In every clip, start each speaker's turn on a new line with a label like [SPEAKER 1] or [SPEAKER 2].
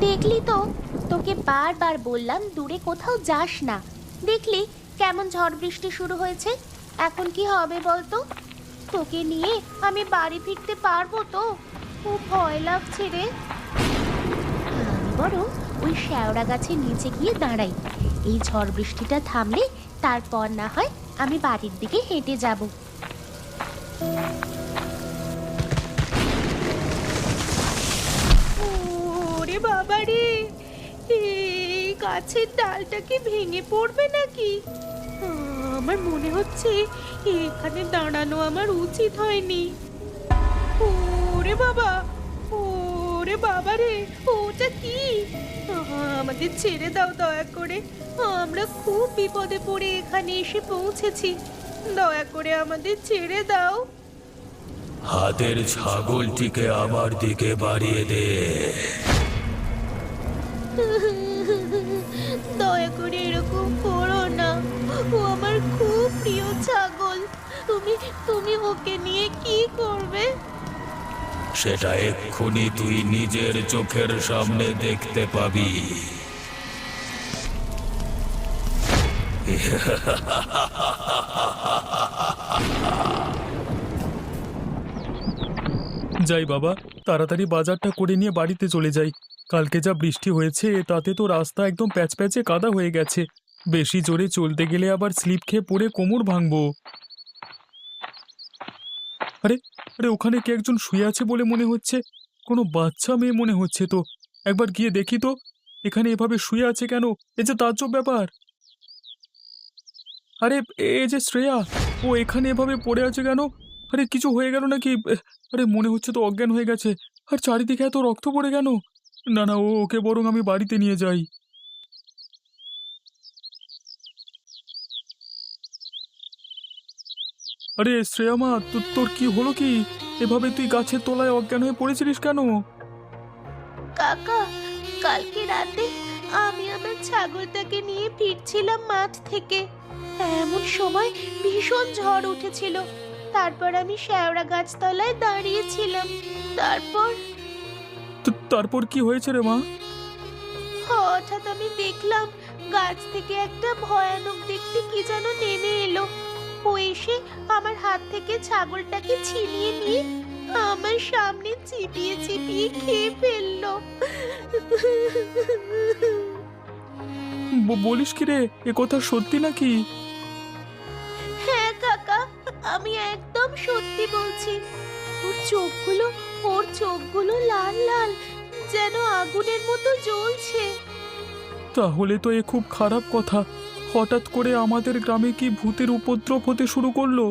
[SPEAKER 1] দেখলি তো, তোকে বারবার বললাম দূরে কোথাও যাস না। দেখলি কেমন ঝড় বৃষ্টি শুরু হয়েছে। এখন কি হবে বলতো? তোকে নিয়ে আমি বাড়ি ফিরতে পারবো তো? খুব ভয় লাগছে রে। আমি বরং ওই শ্যাওড়া গাছের নিচে গিয়ে দাঁড়াই। এই ঝড় বৃষ্টিটা থামলে তারপর না হয় আমি বাড়ির দিকে হেঁটে যাব। ওরে বাবা রে, এই গাছের ডালটা কি ভেঙে পড়বে নাকি? আমার মনে হচ্ছে এখানে দাঁড়ানো আমার উচিত হয়নি। ওরে বাবা, ওরে বাবা রে, ওটা কি? আমাদের ছেড়ে দাও দয়া করে। আমরা খুব বিপদে পড়ে এখানে এসে পৌঁছেছি। দয়া করে আমাদের ছেড়ে দাও।
[SPEAKER 2] হাতের ছাগলটিকে আমার দিকে বাড়িয়ে দে।
[SPEAKER 1] দয়া করে এরকম করো না। ও আমার খুব প্রিয় ছাগল। তুমি তুমি ওকে নিয়ে কি করবে?
[SPEAKER 2] সেটা এক্ষুনি তুই নিজের চোখের সামনে দেখতে পাবি।
[SPEAKER 3] যাই বাবা, তাড়াতাড়ি বাজারটা করে নিয়ে বাড়িতে চলে যাই। কালকে যা বৃষ্টি হয়েছে তাতে তো রাস্তা একদম প্যাচপ্যাচে কাদা হয়ে গেছে। বেশি জোরে চলতে গেলে আবার স্লিপ খেয়ে পড়ে কোমর ভাঙবো। আরে আরে, ওখানে কে একজন শুয়ে আছে বলে মনে হচ্ছে। কোনো বাচ্চা মেয়ে মনে হচ্ছে তো। একবার গিয়ে দেখি তো, এখানে এভাবে শুয়ে আছে কেন? এ যে তাজ্জব ব্যাপার। আরে, এ যে শ্রেয়া, ও এখানে এভাবে পড়ে আছে কেন? আরে, কিছু হয়ে গেল নাকি? আরে, মনে হচ্ছে তো অজ্ঞান হয়ে গেছে। আর চারিদিকে এত রক্ত পড়ে কেন? না না, ওকে বরং আমি বাড়িতে নিয়ে যাই। আরে শ্রেয়া মা, তোর কি হলো কি? এভাবে তুই গাছের তলায় অজ্ঞান হয়ে পড়েছিলিস কেন?
[SPEAKER 1] কাকা, কালকে রাতে আমি আমার ছাগলটাকে নিয়ে ফিরছিলাম মাঠ থেকে। এমন সময় ভীষণ ঝড় উঠেছিল। তারপর আমি শ্যাওড়া গাছতলায় দাঁড়িয়েছিলাম।
[SPEAKER 3] তারপর কি হয়েছে রে মা?
[SPEAKER 1] হঠাৎ আমি দেখলাম গাছ থেকে একটা ভয়ানক দেখতে কি যেন নেমে এলো। ও এসে আমার হাত থেকে ছাগলটাকে ছিনিয়ে নিয়ে আমার সামনে চিবিয়ে চিবিয়ে খেয়ে ফেললো।
[SPEAKER 3] বলিস কি রে, এ কথা সত্যি নাকি?
[SPEAKER 1] হ্যাঁ কাকা, আমি একদম সত্যি বলছি। ওর চোখগুলো লাল লাল, যেন আগুনের মতো জ্বলছে।
[SPEAKER 3] তাহলে তো এ খুব খারাপ কথা। হঠাৎ করে আমাদের গ্রামে কি ভূতের উপদ্রব হতে শুরু করলো?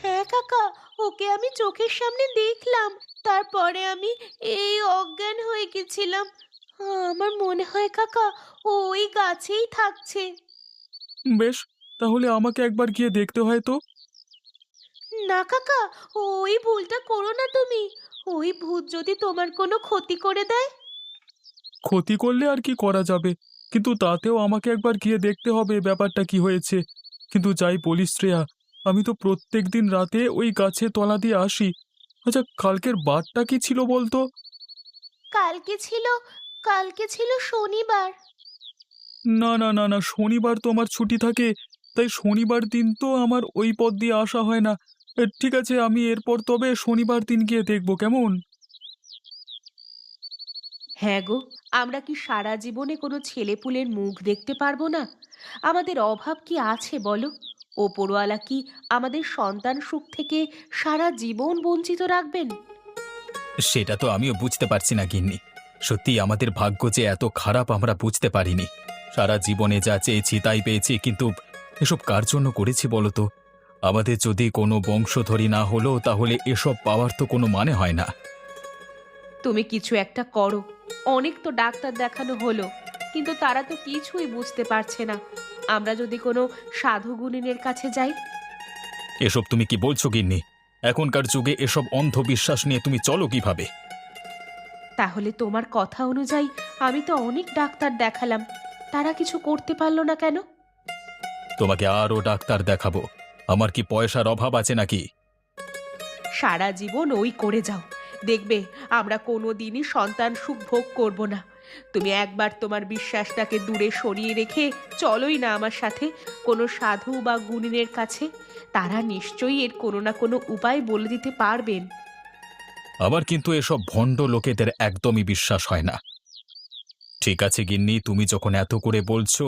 [SPEAKER 1] হ্যাঁ কাকা, ওকে আমি চোখের সামনে দেখলাম। তারপরে আমি এই অজ্ঞান হয়ে গেছিলাম। আমার মনে হয় কাকা, ও ওই গাছেই থাকছে।
[SPEAKER 3] বেশ, তাহলে আমাকে একবার গিয়ে দেখতে হয় তো।
[SPEAKER 1] না কাকা, ওই ভুলটা করো না তুমি। ওই ভূত যদি তোমার কোনো ক্ষতি করে দেয়।
[SPEAKER 3] ক্ষতি করলে আর কি করা যাবে, কিন্তু তাতেও আমাকে একবার গিয়ে দেখতে হবে ব্যাপারটা কি হয়েছে। কিন্তু যাই বলিস শ্রেয়া, আমি তো প্রত্যেক দিন রাতে ওই গাছে তলা দিয়ে আসি। আচ্ছা, কালকের বারটা কি ছিল বলতো?
[SPEAKER 1] কালকে ছিল কালকে ছিল শনিবার।
[SPEAKER 3] না না না না, শনিবার তো আমার ছুটি থাকে। তাই শনিবার দিন তো আমার ওই পথ দিয়ে আসা হয় না। ঠিক আছে, আমি এরপর তবে শনিবার দিন গিয়ে দেখব, কেমন?
[SPEAKER 1] হ্যাঁ গো, আমরা কি সারা জীবনে কোনো ছেলেপুলের মুখ দেখতে পারবো না? আমাদের অভাব কি আছে বলো? ওপরওয়ালা কি আমাদের সন্তান সুখ থেকে সারা জীবন বঞ্চিত রাখবেন?
[SPEAKER 4] সেটা তো আমিও বুঝতে পারছি না গিন্নি। সত্যি আমাদের ভাগ্য যে এত খারাপ আমরা বুঝতে পারিনি। সারা জীবনে যা চেয়েছি তাই পেয়েছি, কিন্তু এসব কার জন্য করেছি বলো তো? আমাদের যদি কোনো বংশধরী না হলো তাহলে এসব পাওয়ার তো কোনো মানে হয় না।
[SPEAKER 1] তুমি কিছু একটা করো। অনেক তো ডাক্তার দেখানো হলো, কিন্তু তারা তো কিছুই বুঝতে পারছে না। আমরা যদি কোনো সাধু গুণিনের কাছে যাই।
[SPEAKER 4] এসব তুমি কি বলছো গিন্নি? এখনকার যুগে এসব অন্ধবিশ্বাস নিয়ে তুমি চলো কিভাবে?
[SPEAKER 1] তাহলে তোমার কথা অনুযায়ী আমি তো অনেক ডাক্তার দেখালাম, তারা কিছু করতে পারলো না কেন?
[SPEAKER 4] তোমাকে আরও ডাক্তার দেখাবো? আমার কি পয়সার অভাব আছে নাকি?
[SPEAKER 1] সারা জীবন ওই করে যাও, দেখবে আমরা কোনো দিনই সন্তান সুখ ভোগ করব না। তুমি একবার তোমার বিশ্বাসটাকে দূরে সরিয়ে রেখে চলোই না আমার সাথে কোনো সাধু বা গুণিনের কাছে। তারা নিশ্চয়ই এর কোনো না কোনো উপায় বলে দিতে পারবেন।
[SPEAKER 4] আবার কিন্তু এসব ভণ্ড লোকেদের একদমই বিশ্বাস হয় না। ঠিক আছে গিন্নি, তুমি যখন এত করে বলছো,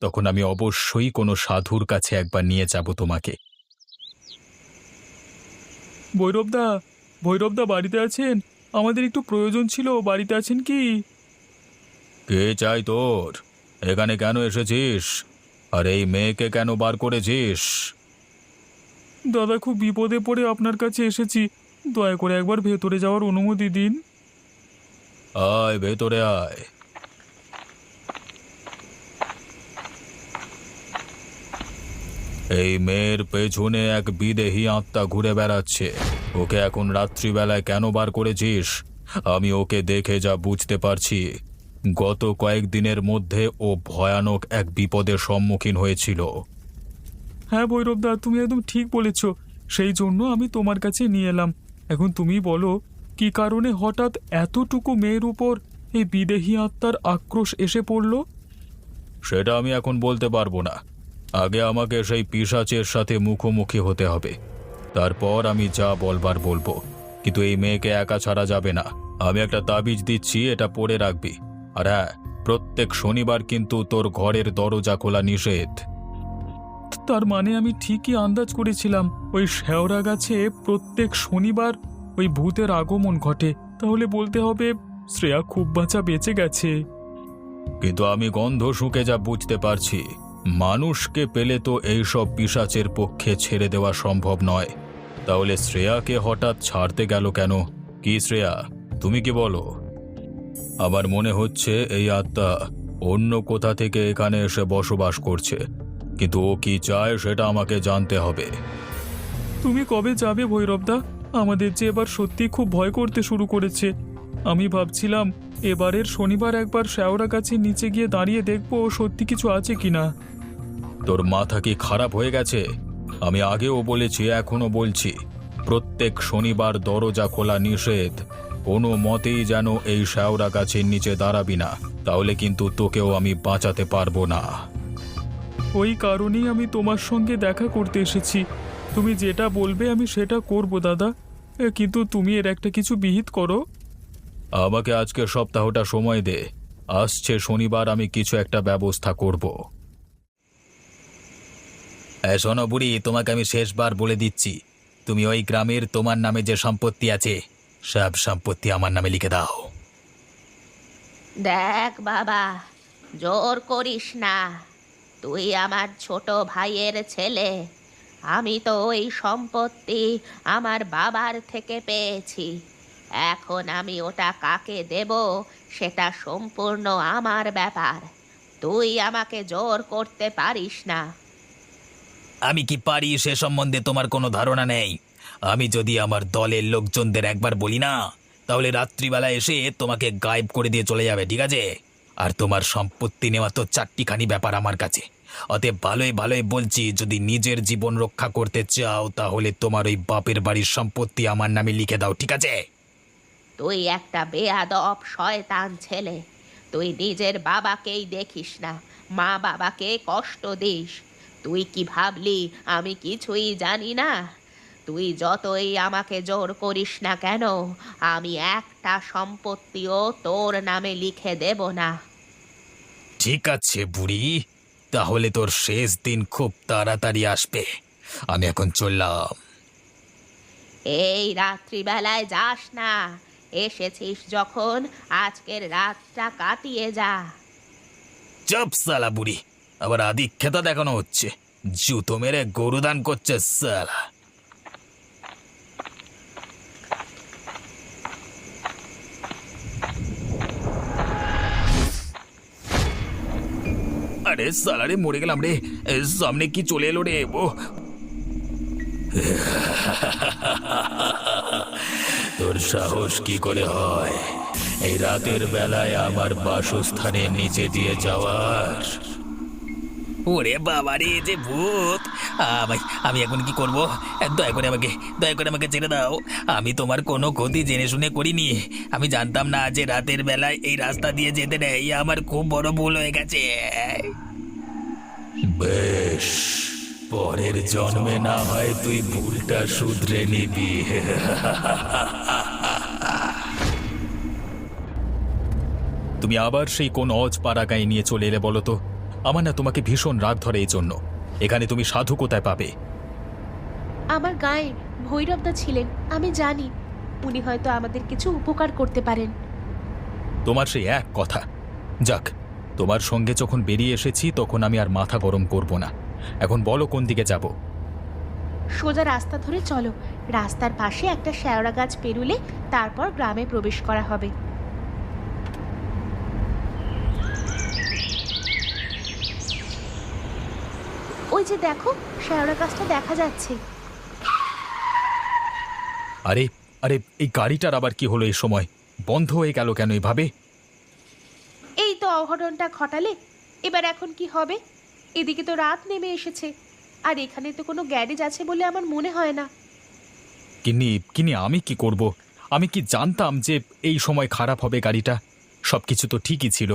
[SPEAKER 4] তখন আমি অবশ্যই কোনো সাধুর কাছে একবার নিয়ে যাব তোমাকে।
[SPEAKER 3] ভৈরবদা, ভৈরবদা বাড়িতে আছেন? আমাদের একটু প্রয়োজন ছিল, বাড়িতে আছেন কি?
[SPEAKER 2] কে চাই তোর? এখানে কেন এসেছিস? আর এই মেয়েকে কেন বার করেছিস?
[SPEAKER 3] দাদা, খুব বিপদে পড়ে আপনার কাছে এসেছি, দয়া করে একবার ভেতরে যাওয়ার অনুমতি দিন।
[SPEAKER 2] আয় ভেতরে আয়। এই মেয়ের পেছনে এক বিদেহী আত্মা ঘুরে বেড়াচ্ছে। ওকে এখন রাত্রিবেলায় কেন বার করেছিস? আমি ওকে দেখে যা বুঝতে পারছি, গত কয়েকদিনের মধ্যে ও ভয়ানক এক বিপদের সম্মুখীন হয়েছিল।
[SPEAKER 3] হ্যাঁ ভৈরবদা, তুমি একদম ঠিক বলেছ, সেই জন্য আমি তোমার কাছে নিয়ে এলাম। এখন তুমি বলো, কি কারণে হঠাৎ এতটুকু মেয়ের উপর এই বিদেহী আত্মার আক্রোশ এসে পড়ল?
[SPEAKER 2] সেটা আমি এখন বলতে পারবো না। আগে আমাকে সেই পিশাচের সাথে মুখোমুখি হতে হবে, তারপর আমি যা বলবার বলবো। কিন্তু এই মেয়েকে একা ছাড়া যাবে না। আমি একটা তাবিজ দিচ্ছি, এটা পড়ে রাখবি। আর হ্যাঁ, প্রত্যেক শনিবার কিন্তু তোর ঘরের দরজা খোলা নিষেধ।
[SPEAKER 3] তার মানে আমি ঠিকই আন্দাজ করেছিলাম, ওই শেওড়া গাছে প্রত্যেক শনিবার ওই ভূতের আগমন ঘটে। তাহলে বলতে হবে শ্রেয়া খুব বাঁচা বেঁচে গেছে।
[SPEAKER 2] কিন্তু আমি গন্ধ শুঁকে যা বুঝতে পারছি, মানুষকে পেলে তো এইসব পিশাচের পক্ষে ছেড়ে দেওয়া সম্ভব নয়। তাহলে শ্রেয়াকে হঠাৎ ছাড়তে গেল কেন? কি শ্রেয়া, তুমি কি বলো? আমার মনে হচ্ছে এই আত্মা অন্য কোথা থেকে এখানে এসে বসবাস করছে, কিন্তু ও কি চায় সেটা আমাকে জানতে হবে।
[SPEAKER 3] তুমি কবে যাবে ভৈরবদা? আমাদের যে এবার সত্যি খুব ভয় করতে শুরু করেছে। আমি ভাবছিলাম এবারের শনিবার একবার শেওড়া গাছের নিচে গিয়ে দাঁড়িয়ে দেখবো সত্যি কিছু আছে কিনা।
[SPEAKER 2] তোর মাথা কি খারাপ হয়ে গেছে? আমি আগেও বলেছি, এখনো বলছি, প্রত্যেক শনিবার দরজা খোলা নিষেধ। কোনো মতেই যেন এই শেওড়া গাছের নিচে দাঁড়াবি না, তাহলে কিন্তু তোকেও আমি বাঁচাতে পারবো না।
[SPEAKER 3] ওই কারণেই আমি তোমার সঙ্গে দেখা করতে এসেছি। তুমি যেটা বলবে আমি সেটা করব দাদা, কিন্তু তুমি এর একটা কিছু বিহিত করো।
[SPEAKER 2] আমাকে আজকে সপ্তাহটা সময় দে, আসছে শনিবার আমি কিছু একটা ব্যবস্থা করব।
[SPEAKER 4] শোনো বুড়ি, তোমাকে আমি শেষবার বলে দিচ্ছি, তুমি ওই গ্রামের তোমার নামে যে সম্পত্তি আছে, সব সম্পত্তি আমার নামে লিখে দাও।
[SPEAKER 1] দেখ বাবা, জোর করিস না। তুই আমার ছোট ভাইয়ের ছেলে। আমি তো ওই সম্পত্তি আমার বাবার থেকে পেয়েছি। এখন আমি ওটা কাকে দেব সেটা সম্পূর্ণ আমার ব্যাপার। তুই আমাকে জোর করতে পারিস না।
[SPEAKER 4] আমি কি পারি সে সম্বন্ধে তোমার কোনো ধারণা নেই। আমি যদি আমার দলের লোকজনদের একবার বলি না, তাহলে রাত্রিবেলা এসে তোমাকে গায়েব করে দিয়ে চলে যাবে, ঠিক আছে? আর তোমার সম্পত্তি নেওয়া তো চারটিখানি ব্যাপার আমার কাছে। অতএব ভালোই ভালোই বলছি, যদি নিজের জীবন রক্ষা করতে চাও তাহলে তোমার ওই বাপের বাড়ির সম্পত্তি আমার নামে লিখে দাও, ঠিক আছে?
[SPEAKER 1] তুই একটা বেয়াদব শয়তান ছেলে। তুই নিজের বাবাকেই দেখিস না, মা বাবাকে কষ্ট দিস। তুই কি ভাবলি আমি কিছুই জানি না? তুই যতই আমাকে জোর করিস না কেন, আমি একটা সম্পত্তিও তোর নামে লিখে দেব না।
[SPEAKER 4] ঠিক আছে বুড়ি, তাহলে তোর শেষ দিন খুব তাড়াতাড়ি আসবে। আমি এখন চললাম।
[SPEAKER 1] এই রাত্রিবেলায় যাস না। এসেছিস যখন আজকের রাতটা কাটিয়ে যা।
[SPEAKER 4] চুপ সালা বুড়ি, আবার আদিক্ষেতা দেখানো হচ্ছে, জুতো মেরে গরুদান করছে সালা। আরে সালারে, মরে গেলাম রে। সামনে কি চলে এলো রে? ও
[SPEAKER 2] তোর সাহস কি করে হয় এই রাতের বেলায় আমার বাসস্থানের নিচে দিয়ে যাওয়ার?
[SPEAKER 4] ওরে বাবা রে, যে ভূত! ভাই, আমি এখন কি করব? দয়া করে আমাকে ছেড়ে দাও। আমি তোমার কোনো ক্ষতি জেনে শুনে করিনি। আমি জানতাম না যে রাতের বেলায় এই রাস্তা দিয়ে যেতে নেই। আমার খুব বড় ভুল হয়ে গেছে।
[SPEAKER 2] বেশ, পরের জন্মে না হয় তুই ভুলটা শুধরে নিবি।
[SPEAKER 4] তুমি আবার সেই কোন অজ পাড়াগাঁয়ে নিয়ে চলে এলে বলো তো? আমার না তোমাকে ভীষণ রাগ ধরে এই জন্য। এখানে তুমি সাধু কোথায় পাবে?
[SPEAKER 1] আমার গায়ে ভৈরবদা ছিলেন, আমি জানি উনি হয়তো আমাদের কিছু উপকার করতে পারেন।
[SPEAKER 4] তোমার সেই এক কথা। যাক, তোমার সঙ্গে যখন বেরিয়ে এসেছি তখন আমি আর মাথা গরম করব না। এখন বলো কোন দিকে যাব?
[SPEAKER 1] সোজা রাস্তা ধরে চলো, রাস্তার পাশে একটা শেওড়া গাছ পেরুলে তারপর গ্রামে প্রবেশ করা হবে। ওই যে দেখো, শেওড়া গাছটা দেখা যাচ্ছে।
[SPEAKER 4] আরে আরে, এই গাড়িটার আবার কি হলো? এই সময় বন্ধ হয়ে গেল কেন এভাবে?
[SPEAKER 1] এই তো অঘটনটা ঘটালে, এবার এখন কি হবে? এদিকে তো রাত নেমে এসেছে, আর এখানে তো কোনো গ্যারেজ আছে বলে আমার মনে হয় না।
[SPEAKER 4] কিন্নি, আমি কি করব? আমি কি জানতাম যে এই সময় খারাপ হবে গাড়িটা? সবকিছু তো ঠিকই ছিল।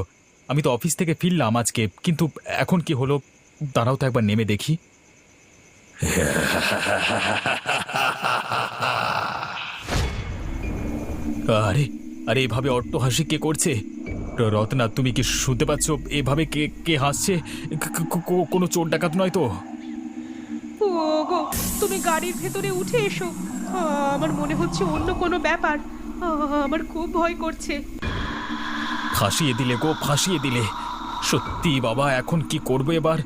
[SPEAKER 4] আমি তো অফিস থেকে ফিরলাম আজকে, কিন্তু এখন কি হলো? দাঁড়াও তো একবার নেমে দেখি। আরে আরে, এভাবে অট্টহাসি কে করছে? রত্না, তুমি কি শুনতে পাচ্ছ? এভাবে কে কে হাসছে? কোনো চোর ডাকাত নয় তো?
[SPEAKER 1] ও গো, তুমি গাড়ির ভেতরে উঠে এসো। আমার মনে হচ্ছে অন্য কোনো ব্যাপার। আমার খুব ভয় করছে।
[SPEAKER 4] ফাঁসিয়ে দিলে গো, ফাঁসিয়ে দিলে। সত্যি বাবা, এখন কি করবো এবার?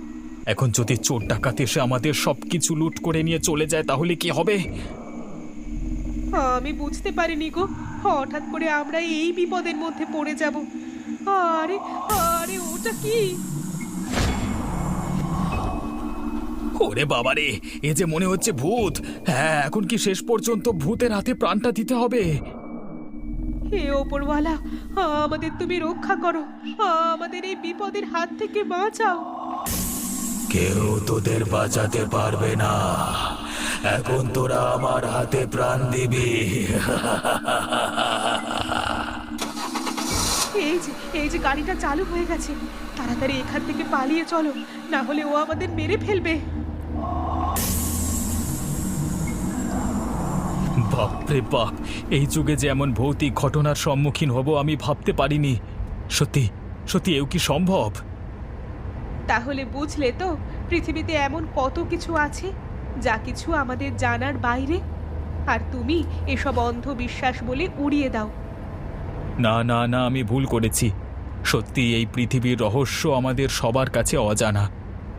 [SPEAKER 4] এখন যদি চোর ডাকাত এসে আমাদের সবকিছু লুট করে নিয়ে চলে যায় তাহলে কি হবে?
[SPEAKER 1] আমি বুঝতে পারিনি গো, হঠাৎ করে আমরা এই বিপদের মধ্যে পড়ে যাব। আরে আরে, ওটা কি?
[SPEAKER 4] ওরে বাবারে, এ যে মনে হচ্ছে ভূত। হ্যাঁ, এখন কি শেষ পর্যন্ত ভূতের হাতে প্রাণটা দিতে হবে?
[SPEAKER 1] হে ওপরওয়ালা, আমাদের তুমি রক্ষা করো, আমাদের এই বিপদের হাত থেকে বাঁচাও।
[SPEAKER 2] কেউ তোদের বাঁচাতে পারবে না। এখন তোরা আমার হাতে প্রাণ দিবি।
[SPEAKER 1] এই যে গাড়িটা চালু হয়ে গেছে, তাড়াতাড়ি এখান থেকে পালিয়ে চলো, না হলে ও আমাদের মেরে ফেলবে।
[SPEAKER 4] বাপরে বাপ, এই যুগে যে এমন ভৌতিক ঘটনার সম্মুখীন হব আমি ভাবতে পারিনি। সত্যি সত্যি, এও কি সম্ভব?
[SPEAKER 1] তাহলে বুঝলে তো, পৃথিবীতে এমন কত কিছু আছে যা কিছু আমাদের জানার বাইরে, আর তুমি এসব অন্ধবিশ্বাস বলে উড়িয়ে দাও।
[SPEAKER 4] না না না, আমি ভুল করেছি। সত্যি এই পৃথিবীর রহস্য আমাদের সবার কাছে অজানা।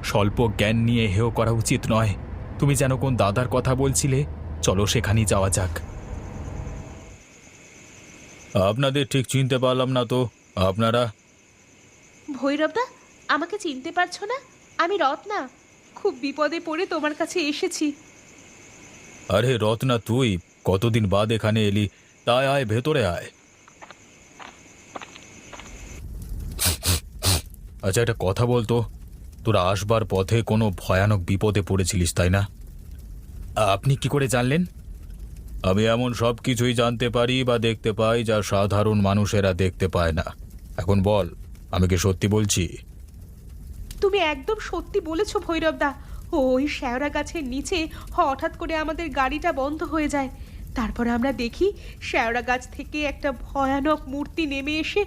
[SPEAKER 4] স্বল্প জ্ঞান নিয়ে হেয় করা উচিত নয়। তুমি যেন কোন দাদার কথা বলছিলে, চলো সেখানেই যাওয়া যাক। আপনাদের ঠিক চিনতে পারলাম না তো। আপনারা?
[SPEAKER 1] ভৈরবদা, আমাকে চিনতে পারছো না? আমি রত্না, খুব বিপদে পড়ে তোমার কাছে এসেছি।
[SPEAKER 2] আরে রত্না, তুই কতদিন বাদ এখানে এলি? তাই আয়, ভেতরে আয়। আচ্ছা, একটা কথা বলতো, তোরা আসবার পথে কোনো ভয়ানক বিপদে পড়েছিলিস তাই না?
[SPEAKER 4] আপনি কি করে জানলেন?
[SPEAKER 2] আমি এমন সব কিছুই জানতে পারি বা দেখতে পাই যা সাধারণ মানুষেরা দেখতে পায় না। এখন বল, আমি কি সত্যি বলছি?
[SPEAKER 1] তুমি একদম সত্যি বলেছো ভৈরবদা। ওই শেওড়া গাছের নিচে হঠাৎ করে আমাদের গাড়িটা বন্ধ হয়ে যায়। তারপর আমরা দেখি শেওড়া গাছ থেকে একটা ভয়ানক মূর্তি নেমে এসে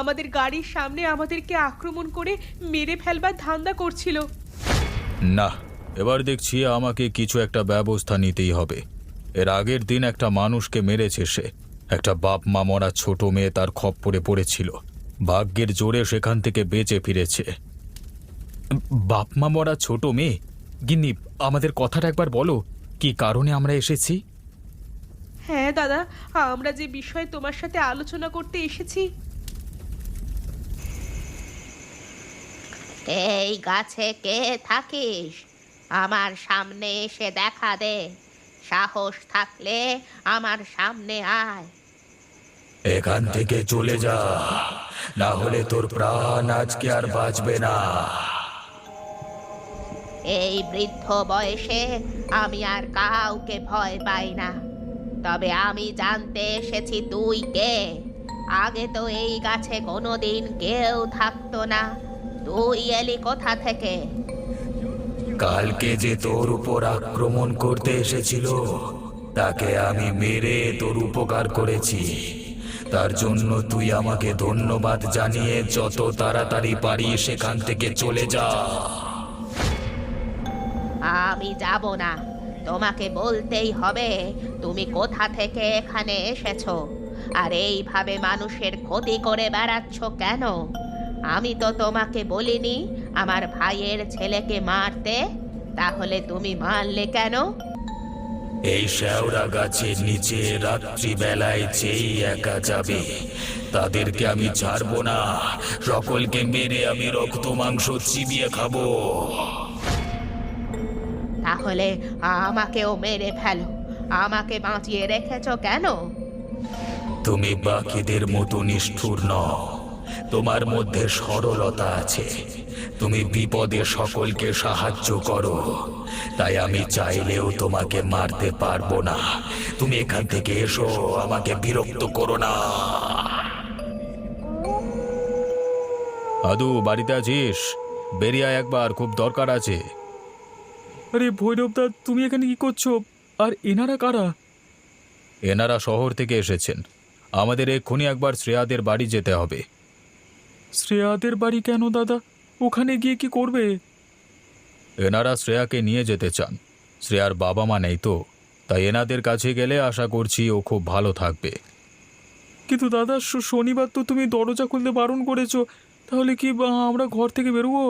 [SPEAKER 1] আমাদের গাড়ির সামনে আমাদেরকে আক্রমণ করে মেরে ফেলবার ধান্দা করছিল।
[SPEAKER 2] না, এবার দেখছি আমাকে কিছু একটা ব্যবস্থা নিতেই হবে। এর আগের দিন একটা মানুষকে মেরেছে সে। একটা বাপ মা মরা ছোট মেয়ে তার খপ্পরে পড়েছিল। ভাগ্যের জোরে সেখান থেকে বেঁচে ফিরেছে।
[SPEAKER 4] বাপ মা মরা ছোট মেয়ে? গিন্নি, আমাদের কথাটা একবার বলো, কি কারণে আমরা এসেছি?
[SPEAKER 1] হ্যাঁ দাদা, আমরা যে বিষয়ে তোমার সাথে আলোচনা করতে এসেছি।
[SPEAKER 5] এই গাছে কে থাকিস? আমার সামনে এসে দেখা দে। সাহস থাকলে আমার সামনে আয়।
[SPEAKER 2] এখান থেকে চলে যা, না হলে তোর প্রাণ আজকে আর বাঁচবে না।
[SPEAKER 5] এই বৃদ্ধ বয়সে আমি আর কাউকে ভয় পাই না। তবে আমি জানতে এসেছি তুই কে। আগে তো এই গাছে কোনোদিন কেউ থাকতো না, তুই এলি কোথা থেকে?
[SPEAKER 2] কালকে যে তোর উপর আক্রমণ করতে এসেছিল তাকে আমি মেরে তোর উপকার করেছি। তার জন্য তুই আমাকে ধন্যবাদ জানিয়ে যত তাড়াতাড়ি পারি সেখান থেকে চলে যা।
[SPEAKER 5] আমি যাব না, তোমাকে বলতেই হবে তুমি কোথা থেকে এখানে এসেছো আর এইভাবে মানুষের ক্ষতি করে বেড়াচ্ছ কেন। আমি তো তোমাকে বলিনি আমার ভাইয়ের ছেলেকে মারতে, তাহলে তুমি মারলে কেন?
[SPEAKER 2] এই শেওড়া গাছের নিচে রাত্রিবেলায় যেই একা যাবে তাদেরকে আমি ছাড়বো না। সকলকে মেরে আমি রক্ত মাংস চিবিয়ে খাবো।
[SPEAKER 5] তাহলে আমাকেও মেরে ফেলো, আমাকে বাঁচিয়ে রেখেছো কেন?
[SPEAKER 2] তুমি বাকিদের মতো নিষ্ঠুর নও, তোমার মধ্যে সরলতা আছে। তুমি বিপদে সকলকে সাহায্য করো, তাই আমি চাইলেও তোমাকে মারতে পারবো না। তুমি এখান থেকে এসো, আমাকে বিরক্ত করো না। আদু, বাড়িতে আছিস? বেরিয়ে আয় একবার, খুব দরকার আছে।
[SPEAKER 3] আরে ভৈরবদা, তুমি এখানে কি করছো? আর এনারা কারা?
[SPEAKER 2] এনারা শহর থেকে এসেছেন। আমাদের এক্ষুনি একবার শ্রেয়াদের বাড়ি যেতে হবে।
[SPEAKER 3] শ্রেয়াদের বাড়ি কেন দাদা? ওখানে গিয়ে কি করবে?
[SPEAKER 2] এনারা শ্রেয়াকে নিয়ে যেতে চান। শ্রেয়ার বাবা মা নেই তো, তাই এনাদের কাছে গেলে আশা করছি ও খুব ভালো থাকবে।
[SPEAKER 3] কিন্তু দাদা, শনিবার তো তুমি দরজা খুলতে বারণ করেছো, তাহলে কি আমরা ঘর থেকে বেরোবো?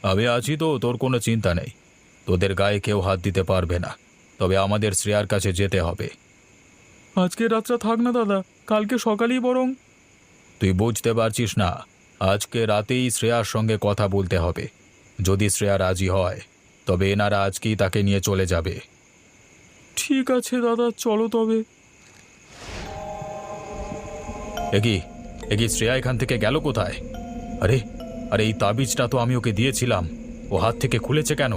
[SPEAKER 2] আমি আছি তো, তোর কোনো চিন্তা নেই। তোদের গায়ে কেউ হাত দিতে পারবে না। তবে আমাদের শ্রেয়ার কাছে যেতে হবে।
[SPEAKER 3] আজকে রাতটা থাক না দাদা, কালকে সকালেই বরং।
[SPEAKER 2] তুই বুঝতে পারছিস না, আজকে রাতেই শ্রেয়ার সঙ্গে কথা বলতে হবে। যদি শ্রেয়া রাজি হয় তবে এনারা আজকেই তাকে নিয়ে চলে যাবে।
[SPEAKER 3] ঠিক আছে দাদা, চলো তবে।
[SPEAKER 2] এগি শ্রেয়া এখান থেকে গেল কোথায়? আরে আরে এই তাবিজটা তো আমি ওকে দিয়েছিলাম, ও হাত থেকে খুলেছে কেন?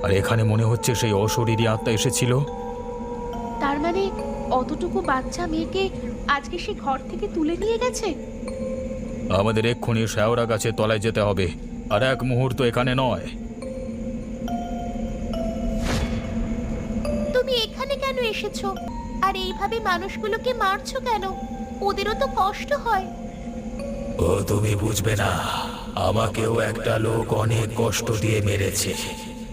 [SPEAKER 2] আর এখানে মনে হচ্ছে সেই অশরীরী আত্মা এসেছিল।
[SPEAKER 1] তার মানে অতটুকু বাচ্চা মেয়েকে আজকে সে ঘর থেকে তুলে নিয়ে গেছে?
[SPEAKER 2] আমাদের এক্ষুনি শেওড়া গাছের তলায় যেতে হবে, আর এক মুহূর্ত এখানে নয়।
[SPEAKER 1] তুমি এখানে কেন এসেছো? আর এইভাবে মানুষগুলোকে মারছো কেন? ওদেরও তো কষ্ট হয়।
[SPEAKER 2] ও তুমি বুঝবে না, আমাকেও একটা লোক অনেক কষ্ট দিয়ে মেরেছে।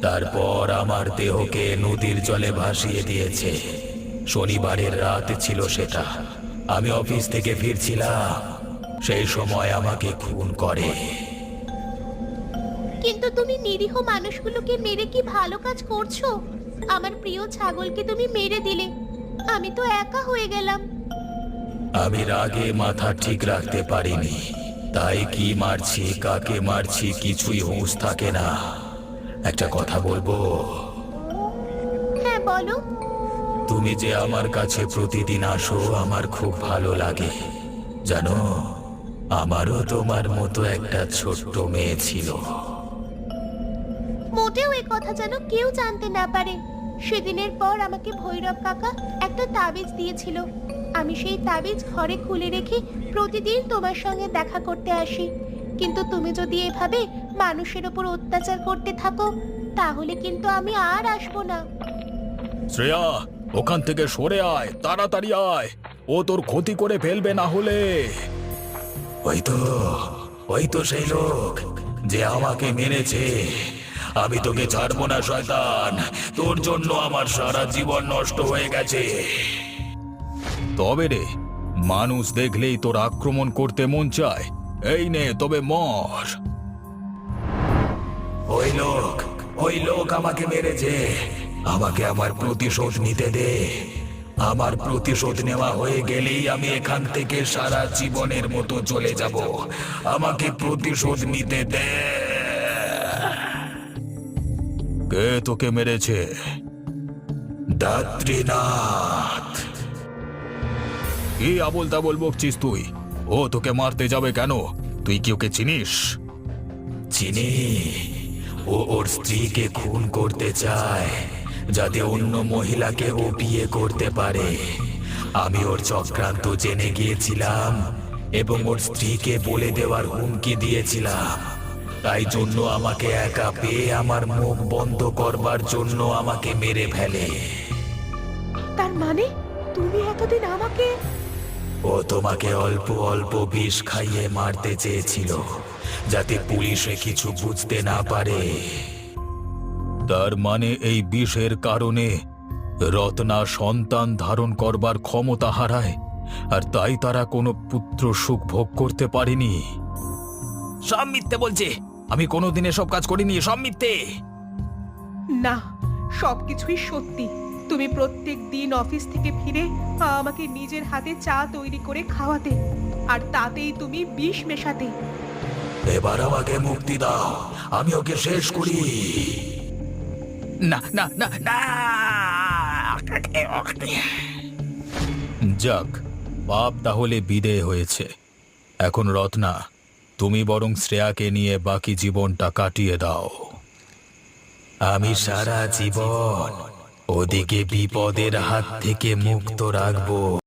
[SPEAKER 2] তারপর আমার দেহকে নদীর জলে ভাসিয়ে দিয়েছে। শনিবারের রাত ছিল সেটা, আমি অফিস থেকে ফিরছিলাম, সেই সময় আমাকে খুন করে।
[SPEAKER 1] কিন্তু তুমি নিরীহ মানুষগুলোকে মেরে কি ভালো কাজ করছো? আমার প্রিয় ছাগলকে তুমি মেরে দিলে, আমি তো একা হয়ে গেলাম।
[SPEAKER 2] আমি রাগে মাথা ঠিক রাখতে পারিনি, তাই কি মারছি কাকে মারছি কিছুই হুঁশ থাকে না। একটা কথা বলবো?
[SPEAKER 1] হ্যাঁ বলো।
[SPEAKER 2] তুমি যে আমার কাছে প্রতিদিন আসো আমার খুব ভালো লাগে। জানো, আমারও তোমার মতো একটা ছোট্ট মেয়ে ছিল।
[SPEAKER 1] মোটেও এই কথা যেন কেউ জানতে না পারে। সেদিনের পর আমাকে ভৈরব কাকা একটা তাবিজ দিয়েছিল। আমি সেই তাবিজ ঘরে খুলে রেখে প্রতিদিন তোমার সঙ্গে দেখা করতে আসি। কিন্তু তুমি যদি এভাবে মানুষের উপর অত্যাচার করতে থাকো তাহলে কিন্তু আমি আর আসবো না।
[SPEAKER 2] শ্রেয়া, ওখান থেকে সরে আয়, তাড়াতাড়ি আয়, ও তোর ক্ষতি করে ফেলবে না হলে। ওই তো সেই লোক যে আমাকে মেরেছে। আমি তোকে ছাড়বো না শয়তান, তোর জন্য আমার সারা জীবন নষ্ট হয়ে গেছে। তবে রে, মানুষ দেখলেই তোর আক্রমণ করতে মন চায়। এই নে তবে মর। ওই লোক আমাকে মেরেছে, আমাকে আমার প্রতিশোধ নিতে দে। আমার প্রতিশোধ নেওয়া হয়ে গেলেই আমি এখান থেকে সারা জীবনের মতো চলে যাব। আমাকে প্রতিশোধ নিতে দে। কে তোকে মেরেছে? দাত্রীনাথ। কি আবোল তাবোল বকছিস তুই? ও তোকে মারতে যাবে কেন? তুই কি ওকে চিনিস? চিনি, ও ওর স্ত্রীকে খুন করতে চায় যাতে অন্য মহিলাকে ও বিয়ে করতে পারে। আমি ওর চক্রান্ত জেনে গিয়েছিলাম এবং ওর স্ত্রীকে বলে দেওয়ার হুমকি দিয়েছিলাম। তাই জন্য আমাকে একা পেয়ে আমার মুখ বন্ধ করবার জন্য আমাকে মেরে ফেলে।
[SPEAKER 1] তার মানে তুমি এতদিন আমাকে...
[SPEAKER 2] ও তোমাকে অল্প অল্প বিষ খাইয়ে মারতে চেয়েছিল যাতে পুলিশে কিছু বুঝতে না পারে। তার মানে এই বিষের কারণে রত্না সন্তান ধারণ করবার ক্ষমতা হারায়, আর তাই তারা কোনো পুত্র সুখ ভোগ করতে পারেনি।
[SPEAKER 4] সব মিথ্যে বলছে, আমি কোনোদিন এসব কাজ করিনি, সব মিথ্যে।
[SPEAKER 1] না, সবকিছুই সত্যি। তুমি প্রত্যেক দিন অফিস থেকে ফিরে আমাকে নিজের হাতে চা তৈরি করে খাওয়াতে, আর তাতেই তুমি বিষ মেশাতে।
[SPEAKER 2] এবার আমাকে মুক্তি দাও, আমি ওকে শেষ করি।
[SPEAKER 4] না না না না।
[SPEAKER 2] যাক, পাপ তাহলে বিদেয় হয়েছে। এখন রত্না, তুমি বরং শ্রেয়াকে নিয়ে বাকি জীবনটা কাটিয়ে দাও। আমি সারা জীবন ওদিকে বিপদের হাত থেকে মুক্ত রাখবো।